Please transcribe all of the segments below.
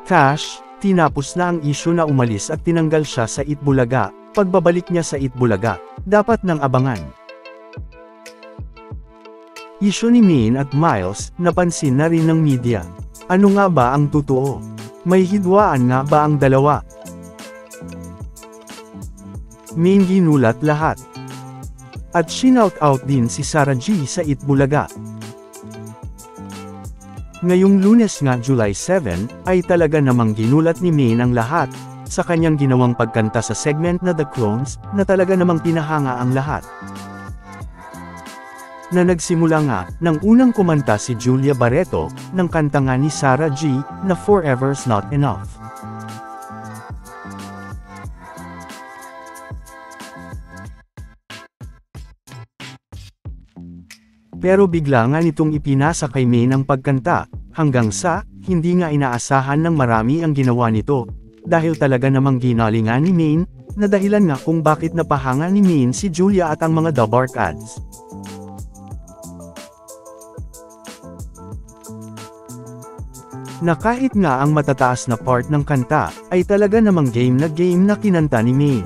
Tash, tinapos na ang isyu na umalis at tinanggal siya sa Itbulaga. Pagbabalik niya sa Itbulaga, dapat nang abangan. Isyu ni Min at Miles, napansin na rin ng media. Ano nga ba ang totoo? May hidwaan nga ba ang dalawa? Min ginulat lahat. At shinout out din si Sarah G sa Itbulaga. Ngayong Lunes nga July 7, ay talaga namang ginulat ni Min ang lahat, sa kanyang ginawang pagkanta sa segment na The Clones, na talaga namang pinahanga ang lahat. Na nagsimula nga, ng unang kumanta si Julia Barreto, ng kanta nga ni Sarah G, na Forever's Not Enough. Pero bigla nga nitong ipinasa kay Min ang pagkanta, hanggang sa, hindi nga inaasahan ng marami ang ginawa nito, dahil talaga namang ginalingan ni Min, na dahilan nga kung bakit napahanga ni Min si Julia at ang mga The Bark Ads. Na kahit nga ang matataas na part ng kanta, ay talaga namang game na kinanta ni Min.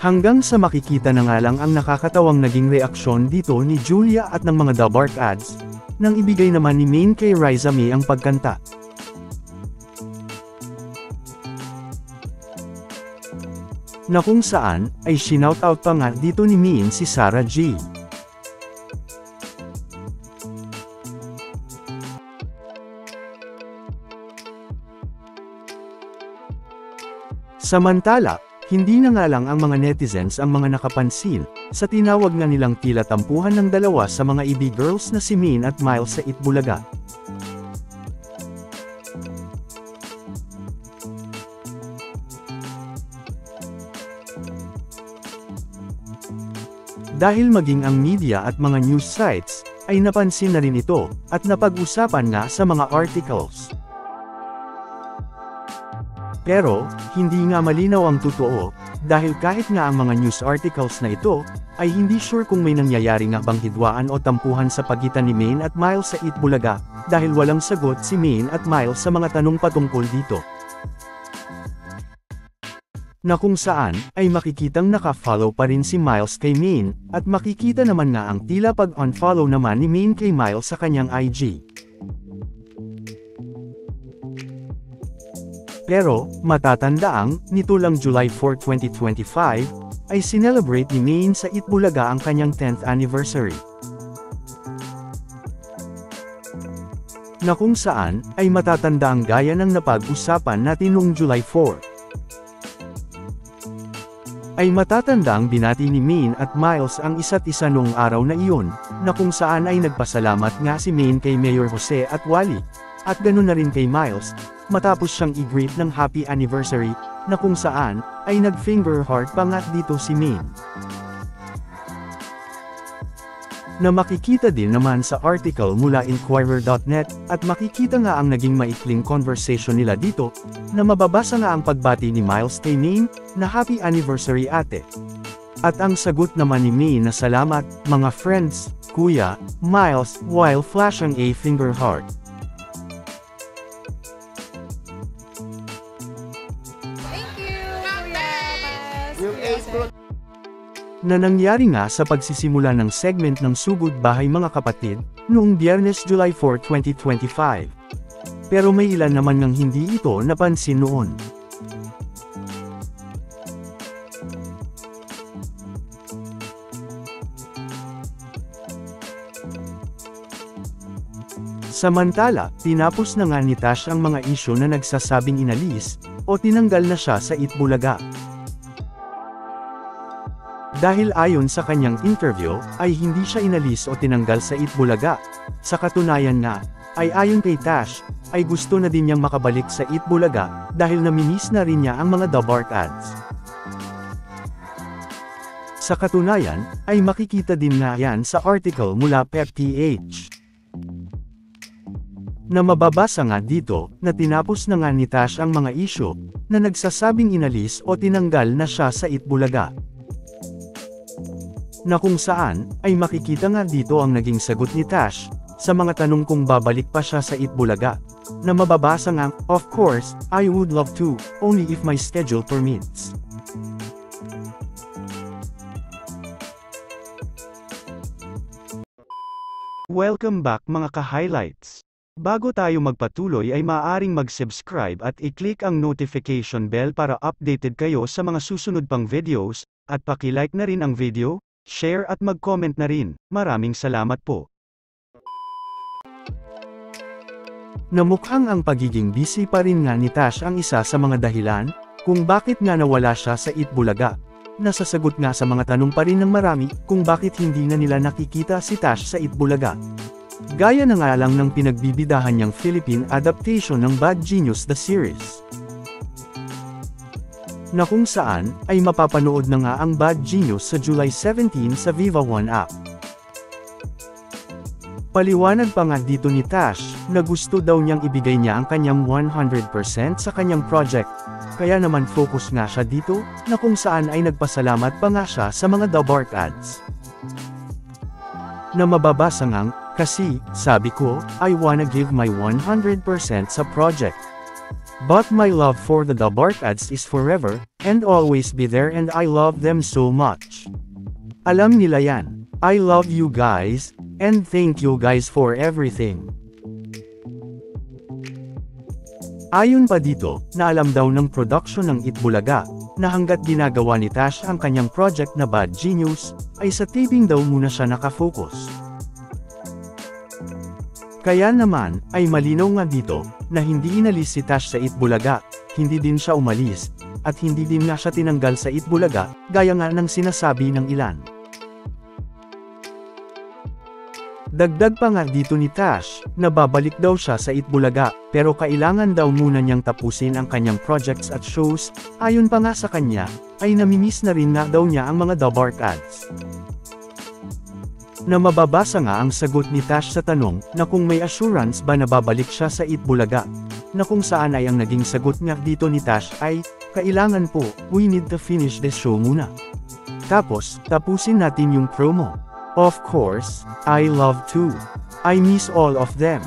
Hanggang sa makikita na nga lang ang nakakatawang naging reaksyon dito ni Julia at ng mga The Bark Ads, nang ibigay naman ni Min kay Riza May ang pagkanta. Na kung saan, ay shinout-out pa nga dito ni Min si Sarah G. Samantala, hindi na nga lang ang mga netizens ang mga nakapansin, sa tinawag nga nilang tila tampuhan ng dalawa sa mga EB girls na si Min at Miles sa Itbulaga. Dahil maging ang media at mga news sites, ay napansin na rin ito, at napag-usapan nga sa mga articles. Pero, hindi nga malinaw ang totoo, dahil kahit nga ang mga news articles na ito, ay hindi sure kung may nangyayari nga bang hidwaan o tampuhan sa pagitan ni Min at Miles sa Itbulaga, dahil walang sagot si Min at Miles sa mga tanong patungkol dito. Na kung saan, ay makikitang naka-follow pa rin si Miles kay Min, at makikita naman nga ang tila pag-unfollow naman ni Min kay Miles sa kanyang IG. Pero, matatandaang, nito lang July 4, 2025, ay sinelebrate ni Min sa Itbulaga ang kanyang 10th anniversary. Na kung saan, ay matatandaang gaya ng napag-usapan natin noong July 4. Ay matatandaang binati ni Min at Miles ang isa't isa noong araw na iyon, na kung saan ay nagpasalamat nga si Min kay Mayor Jose at Wally, at ganoon na rin kay Miles, matapos siyang i-greet ng happy anniversary, na kung saan, ay nag-finger heart pa nga dito si Min. Na makikita din naman sa article mula Inquirer.net, at makikita nga ang naging maikling conversation nila dito, na mababasa nga ang pagbati ni Miles kay Min, na happy anniversary ate. At ang sagot naman ni Min na salamat, mga friends, kuya, Miles, while flashing a finger heart. Na nangyari nga sa pagsisimula ng segment ng Sugod Bahay Mga Kapatid, noong Biyernes July 4, 2025. Pero may ilan naman ngang hindi ito napansin noon. Samantala, tinapos na nga ni Tash ang mga isyu na nagsasabing inalis, o tinanggal na siya sa Itbulaga. Dahil ayon sa kanyang interview, ay hindi siya inalis o tinanggal sa Itbulaga. Sa katunayan nga, ay ayon kay Tash, ay gusto na din niyang makabalik sa Itbulaga, dahil namimiss na rin niya ang mga The Bark Ads. Sa katunayan, ay makikita din nga yan sa article mula PEP.ph. Na mababasa nga dito, na tinapos na nga ni Tash ang mga isyu, na nagsasabing inalis o tinanggal na siya sa Itbulaga. Na kung saan, ay makikita nga dito ang naging sagot ni Tash, sa mga tanong kung babalik pa siya sa Itbulaga, na mababasa nga, "Of course, I would love to, only if my schedule permits." Welcome back mga ka-highlights! Bago tayo magpatuloy ay maaaring mag-subscribe at i-click ang notification bell para updated kayo sa mga susunod pang videos, at paki-like na rin ang video, share at mag-comment na rin. Maraming salamat po. Namukhang ang pagiging busy pa rin nga ni Tash ang isa sa mga dahilan, kung bakit nga nawala siya sa Itbulaga. Nasasagot nga sa mga tanong pa rin ng marami, kung bakit hindi na nila nakikita si Tash sa Itbulaga. Gaya na nga lang ng pinagbibidahan niyang Philippine adaptation ng Bad Genius the series. Na kung saan, ay mapapanood na nga ang Bad Genius sa July 17 sa Viva One app. Paliwanag pa nga dito ni Tash, na gusto daw niyang ibigay niya ang kanyang 100% sa kanyang project, kaya naman focus nga siya dito, na kung saan ay nagpasalamat pa nga siya sa mga The Bark ads. Na mababasa ngang, "Kasi, sabi ko, I wanna give my 100% sa project. But my love for the Bark ads is forever, and always be there and I love them so much. Alam nila yan. I love you guys, and thank you guys for everything." Ayon pa dito, na alam daw ng production ng Itbulaga, na hanggat ginagawa ni Tash ang kanyang project na Bad Genius, ay sa taping daw muna siya nakafocus. Kaya naman, ay malinaw nga dito, na hindi inalis si Tash sa Itbulaga, hindi din siya umalis, at hindi din nga siya tinanggal sa Itbulaga, gaya nga ng sinasabi ng ilan. Dagdag pa nga dito ni Tash, na babalik daw siya sa Itbulaga, pero kailangan daw muna niyang tapusin ang kanyang projects at shows. Ayon pa nga sa kanya, ay namimiss na rin nga daw niya ang mga The Bark ads. Na mababasa nga ang sagot ni Tash sa tanong, na kung may assurance ba na babalik siya sa Itbulaga, na kung saan ay ang naging sagot nga dito ni Tash ay, "Kailangan po, we need to finish this show muna. Tapos, tapusin natin yung promo. Of course, I love to. I miss all of them.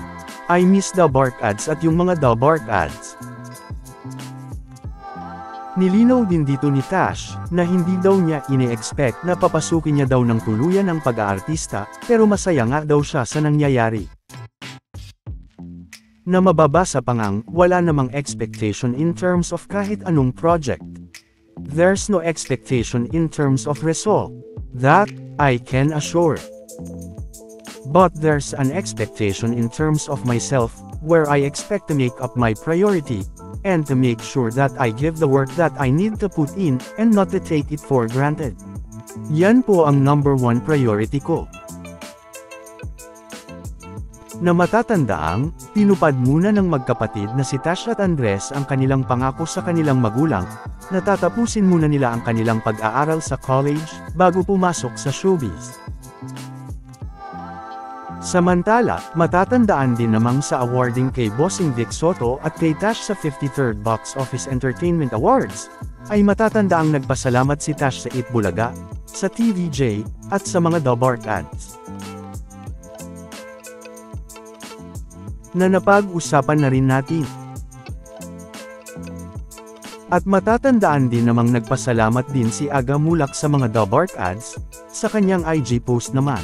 I miss The Bark ads at yung mga The Bark ads." Nilinaw din dito ni Tash, na hindi daw niya ine-expect na papasukin niya daw ng tuluyan ang pag-aartista, pero masaya nga daw siya sa nangyayari. Na mababasa pa ngang, wala namang expectation in terms of kahit anong project. There's no expectation in terms of result. That, I can assure. But there's an expectation in terms of myself, where I expect to make up my priority, and to make sure that I give the work that I need to put in, and not to take it for granted. Yan po ang number one priority ko. Na matatandaang, tinupad muna ng magkapatid na si Tash at Andres ang kanilang pangako sa kanilang magulang, na tatapusin muna nila ang kanilang pag-aaral sa college, bago pumasok sa showbiz. Samantala, matatandaan din namang sa awarding kay Bossing Vic Soto at kay Tash sa 53rd Box Office Entertainment Awards, ay matatandaang nagpasalamat si Tash sa Itbulaga, sa TVJ, at sa mga The Bark ads. Na napag-usapan na rin natin. At matatandaan din namang nagpasalamat din si Aga Mulak sa mga The Bark ads, sa kanyang IG post naman.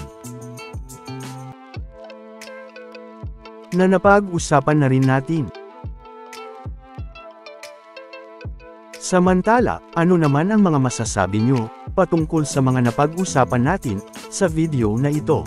Na napag-usapan na rin natin. Samantala, ano naman ang mga masasabi nyo, patungkol sa mga napag-usapan natin, sa video na ito?